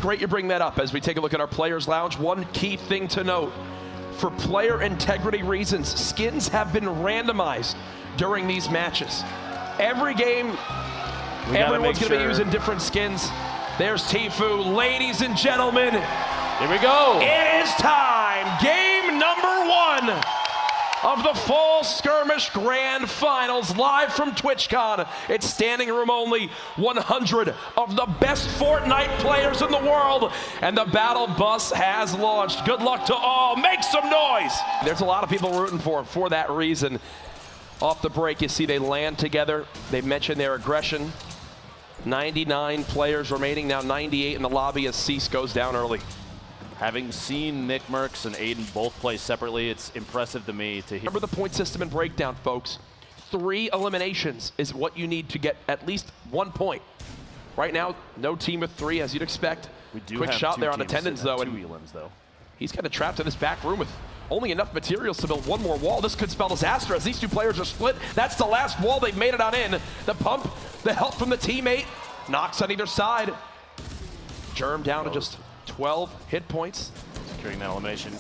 great you bring that up as we take a look at our Players Lounge. One key thing to note, for player integrity reasons, skins have been randomized during these matches. Every game, everyone's going to be using different skins. There's Tfue. Ladies and gentlemen, here we go. It is time. Game number 1 of the Fall Skirmish Grand Finals, live from Twitchcon. It's standing room only, 100 of the best Fortnite players in the world, and the battle bus has launched. Good luck to all. Make some noise. There's a lot of people rooting for that reason. Off the break, you see they land together. They mentioned their aggression. 99 players remaining, now 98 in the lobby as Cease goes down early. Having seen Nick Mercs and Aiden both play separately, it's impressive to me to hear. Remember the point system and breakdown, folks. 3 eliminations is what you need to get at least 1 point. Right now, no team with 3, as you'd expect. We do Quick have shot 2 there on teams attendance, though. Two elims, though. He's kind of trapped in this back room with only enough materials to build 1 more wall. This could spell disaster as these 2 players are split. That's the last wall. They've made it on in. The pump, the help from the teammate, knocks on either side. Germ down to just 12 hit points. Securing that elimination.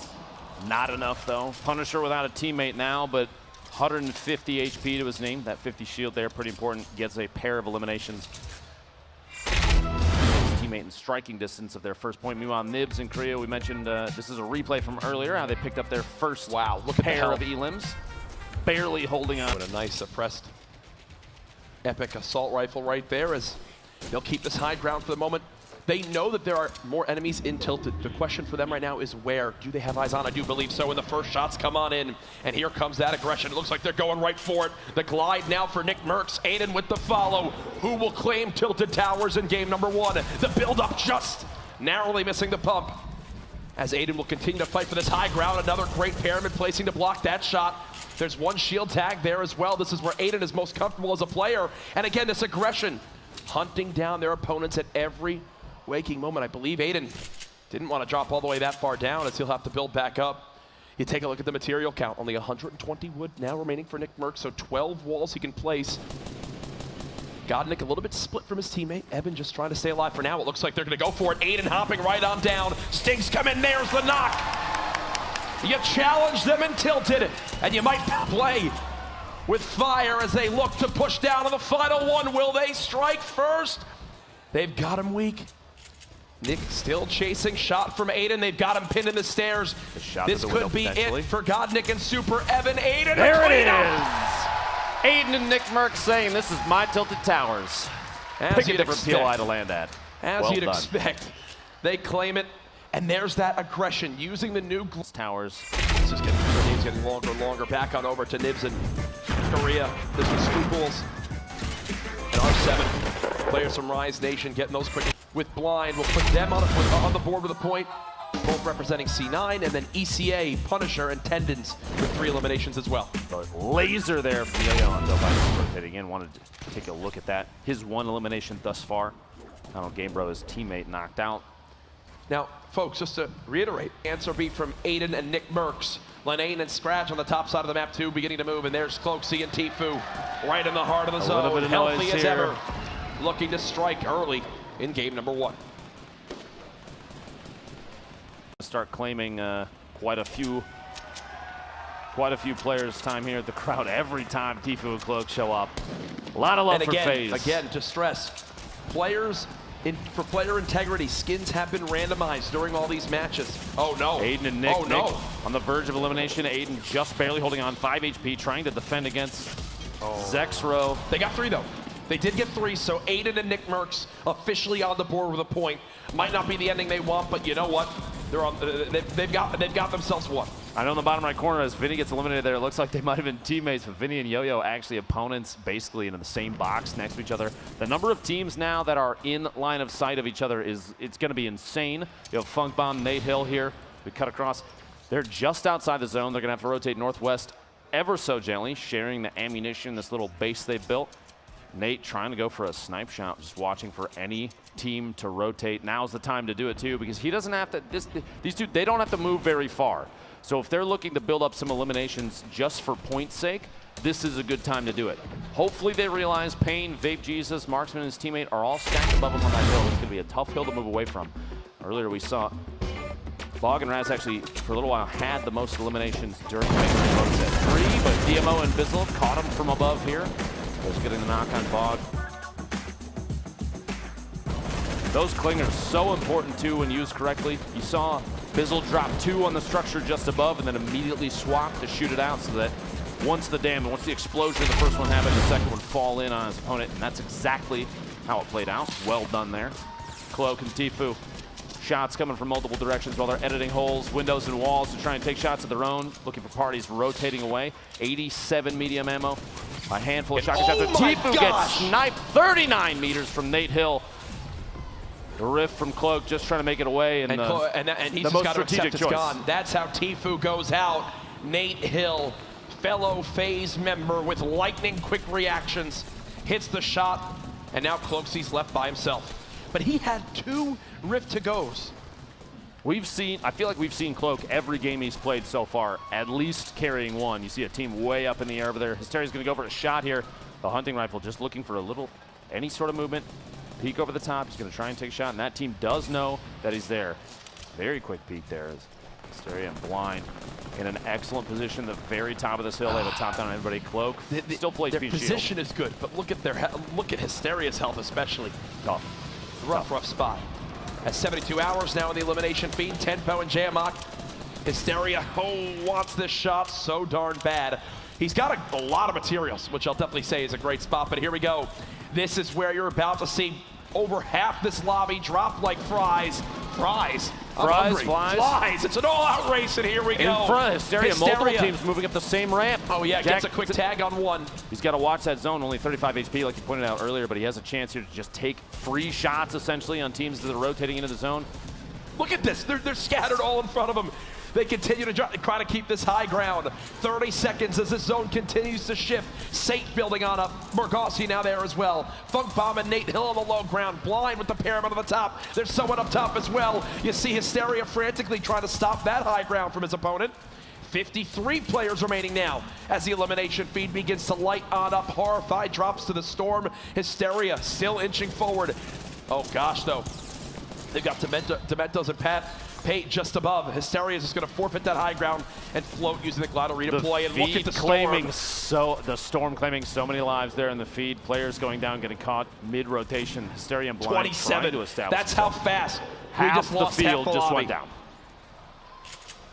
Not enough, though. Punisher without a teammate now, but 150 HP to his name. That 50 shield there, pretty important. Gets a pair of eliminations. Teammate in striking distance of their first point. Meanwhile, Nibs and Korea, we mentioned this is a replay from earlier, how they picked up their first pair of elims. Barely holding on. What a nice suppressed epic assault rifle right there, as they'll keep this high ground for the moment. They know that there are more enemies in Tilted. The question for them right now is where? Do they have eyes on? I do believe so, and the first shots come on in, and here comes that aggression. It looks like they're going right for it. The glide now for Nick Mercs. Aiden with the follow. Who will claim Tilted Towers in game number 1? The build-up just narrowly missing the pump, as Aiden will continue to fight for this high ground. Another great pyramid placing to block that shot. There's 1 shield tag there as well. This is where Aiden is most comfortable as a player. And again, this aggression, hunting down their opponents at every waking moment. I believe Aiden didn't want to drop all the way that far down, as he'll have to build back up. You take a look at the material count. Only 120 wood now remaining for Nick Mercs, so 12 walls he can place. Godnick a little bit split from his teammate. Evan just trying to stay alive for now. It looks like they're going to go for it. Aiden hopping right on down. Stinks come in. There's the knock. You challenge them in Tilted, and you might play with fire as they look to push down to the final one. Will they strike first? They've got him weak. Nick still chasing. Shot from Aiden. They've got him pinned in the stairs. This could be it for Godnick and Super Evan. Aiden, there it is. Aiden and Nick Mercs saying, this is my Tilted Towers. Pick a different POI to land at. As you'd expect. They claim it, and there's that aggression using the new towers. This is getting longer and longer. Back on over to Nibs and Korea. This was Spookles and R7. Players from Rise Nation getting those quick. With Blind, we'll put them on the board with a point. Both representing C9, and then ECA, Punisher, and Tendons with 3 eliminations as well. Laser there from Yo-Yo on Delphi rotating in. Wanted to take a look at that. His 1 elimination thus far. Game Bro, his teammate, knocked out. Now, folks, just to reiterate, answer beat from Aiden and Nick Mercs. Lenane and Scratch on the top side of the map too, beginning to move, and there's Cloak, C, and Tfue right in the heart of the zone. A little bit of healthy noise as here. ever, looking to strike early in game number 1. Start claiming quite a few players' time here at the crowd every time Tfue and Cloak show up. A lot of love for FaZe. Again, to stress, players for player integrity, skins have been randomized during all these matches. Oh no. Aiden and Nick, oh, no. Nick on the verge of elimination. Aiden just barely holding on, 5 HP, trying to defend against Zexro. They got 3 though. They did get 3, so Aiden and Nick Mercs officially on the board with a point. Might not be the ending they want, but you know what? They're on. They've got themselves 1. I know in the bottom right corner, as Vinny gets eliminated there, it looks like they might have been teammates, but Vinny and Yo-Yo actually opponents, basically in the same box next to each other. The number of teams now that are in line of sight of each other it's going to be insane. You have Funk Bomb, Nate Hill here. We cut across. They're just outside the zone. They're going to have to rotate northwest ever so gently, sharing the ammunition, this little base they've built. Nate trying to go for a snipe shot, just watching for any team to rotate. Now's the time to do it too, because he doesn't have to, these two, they don't have to move very far. So if they're looking to build up some eliminations just for point's sake, this is a good time to do it. Hopefully they realize Payne, Vape Jesus, Marksman, and his teammate are all stacked above him on that hill. It's going to be a tough hill to move away from. Earlier we saw Bog and Raz actually, for a little while, had the most eliminations during the main bonus at 3, but DMO and Bizzle caught him from above here. Was getting the knock on Bog. Those clingers so important too when used correctly. You saw Bizzle drop 2 on the structure just above and then immediately swap to shoot it out so that once the explosion of the first one happened, the second would fall in on his opponent, and that's exactly how it played out. Well done there. Cloak and Tfue. Shots coming from multiple directions while they're editing holes, windows, and walls to try and take shots of their own, looking for parties rotating away. 87 medium ammo. A handful of shotgun shots. Tfue gets sniped 39 meters from Nate Hill. The riff from Cloak just trying to make it away, and he's just got to accept it's gone. That's how Tfue goes out. Nate Hill, fellow FaZe member with lightning-quick reactions, hits the shot, and now Cloaksy's left by himself. But he had 2 rift to goes. I feel like we've seen Cloak every game he's played so far, at least carrying 1. You see a team way up in the air over there. Hysteria's going to go for a shot here. The hunting rifle just looking for any sort of movement. Peek over the top, he's going to try and take a shot, and that team does know that he's there. Very quick peek there as Hysteria and Blind in an excellent position, the very top of this hill. They have a top down on everybody. Cloak still plays their position is good, but look at Hysteria's health especially. Tough. Rough spot. At 72 hours now in the elimination feed, Tfue and Jamok. Hysteria wants this shot so darn bad. He's got a lot of materials, which I'll definitely say is a great spot, but here we go. This is where you're about to see over half this lobby drop like fries. Fries. Flies. It's an all-out race, and here we go. In front of Hysteria, multiple teams moving up the same ramp. Oh yeah, gets a quick tag on 1. He's got to watch that zone, only 35 HP like you pointed out earlier, but he has a chance here to just take free shots essentially on teams that are rotating into the zone. Look at this, they're scattered all in front of him. They continue to try to keep this high ground. 30 seconds as this zone continues to shift. Saint building on up. Morgossi now there as well. Funk Bomb and Nate Hill on the low ground. Blind with the pyramid on the top. There's someone up top as well. You see Hysteria frantically trying to stop that high ground from his opponent. 53 players remaining now as the elimination feed begins to light on up. Horrified drops to the storm. Hysteria still inching forward. Oh gosh though. They've got Dementos and Pate just above. Hysteria is just going to forfeit that high ground and float using the glider redeploy. And look at the storm. The storm claiming so many lives there in the feed. Players going down, getting caught mid-rotation. Hysteria and Blind 27. To establish That's how fast half the field just went down.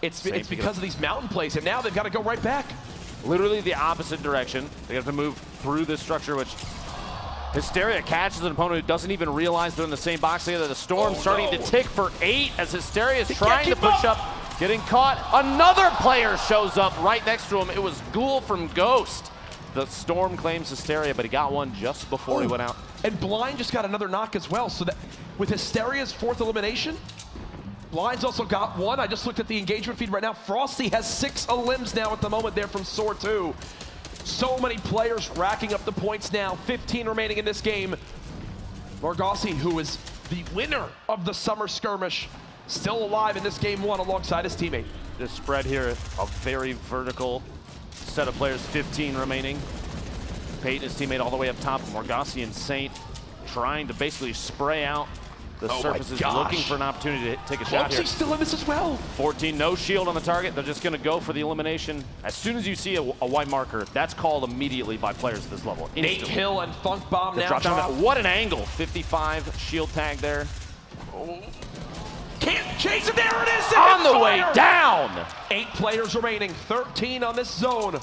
It's because of these mountain plays, and now they've got to go right back. Literally the opposite direction. They have to move through this structure, which Hysteria catches an opponent who doesn't even realize they're in the same box together. The storm starting to tick for 8 as Hysteria is trying to push up, getting caught. Another player shows up right next to him. It was Ghoul from Ghost. The storm claims Hysteria, but he got one just before he went out. And Blind just got another knock as well. So that with Hysteria's 4th elimination, Blind's also got 1. I just looked at the engagement feed right now. Frosty has 6 elims now at the moment there from Soar 2. So many players racking up the points now. 15 remaining in this game. Morgossi, who is the winner of the summer skirmish, still alive in this game 1 alongside his teammate. This spread here, a very vertical set of players, 15 remaining. Pate and his teammate all the way up top. Morgossi and Saint trying to basically spray out the surfaces, looking for an opportunity to take a shot here. He's still in this as well. 14, no shield on the target. They're just going to go for the elimination. As soon as you see a white marker, that's called immediately by players at this level. Nate Hill and Funk Bomb now drop. What an angle. 55 shield tag there. Can't chase it. There it is. On the way down. 8 players remaining. 13 on this zone.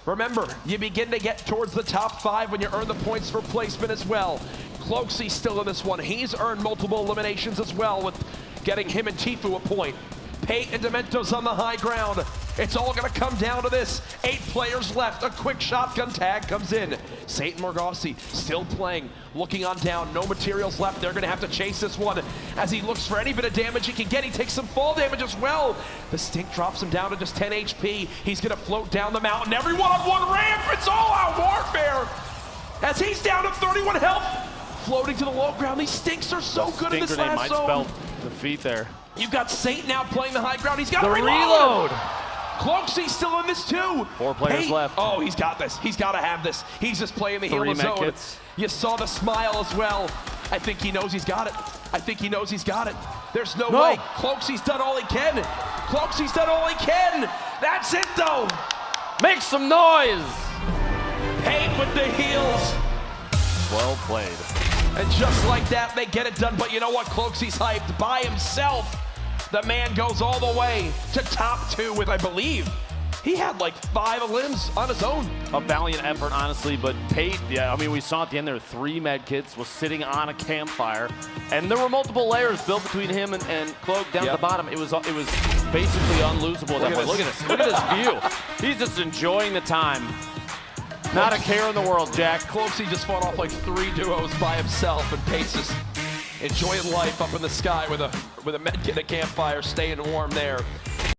Remember, you begin to get towards the top 5 when you earn the points for placement as well. Cloaksy's still in this one. He's earned multiple eliminations as well with getting him and Tfue a point. Pate and Dementos on the high ground. It's all going to come down to this. 8 players left. A quick shotgun tag comes in. Saint and Morgossi still playing, looking on down. No materials left. They're going to have to chase this one as he looks for any bit of damage he can get. He takes some fall damage as well. The stink drops him down to just 10 HP. He's going to float down the mountain. Everyone on one ramp. It's all out warfare as he's down to 31 health. Floating to the low ground. These stinks are so good in this last zone. Spell the feet there. You've got Saint now playing the high ground. He's got the reload. Cloaksy's still in this too. 4 players left. Oh, he's got this. He's got to have this. He's just playing the heal zone. You saw the smile as well. I think he knows he's got it. I think he knows he's got it. There's no way. Cloaksy's done all he can. Cloaksy's done all he can. That's it, though. Make some noise. Pate with the heals. Well played. And just like that, they get it done. But you know what? Cloaksy's hyped by himself. The man goes all the way to top 2 with, I believe, he had like 5 limbs on his own. A valiant effort, honestly, but Pate, yeah, I mean, we saw at the end there 3 med kits, was sitting on a campfire, and there were multiple layers built between him and Cloak down at the bottom. It was basically unlosable at that point. Look at this. Look at this view. He's just enjoying the time. Not a care in the world, Jack. Cloaksy just fought off like 3 duos by himself, and Pate's just enjoying life up in the sky with a med kit, a campfire, staying warm there.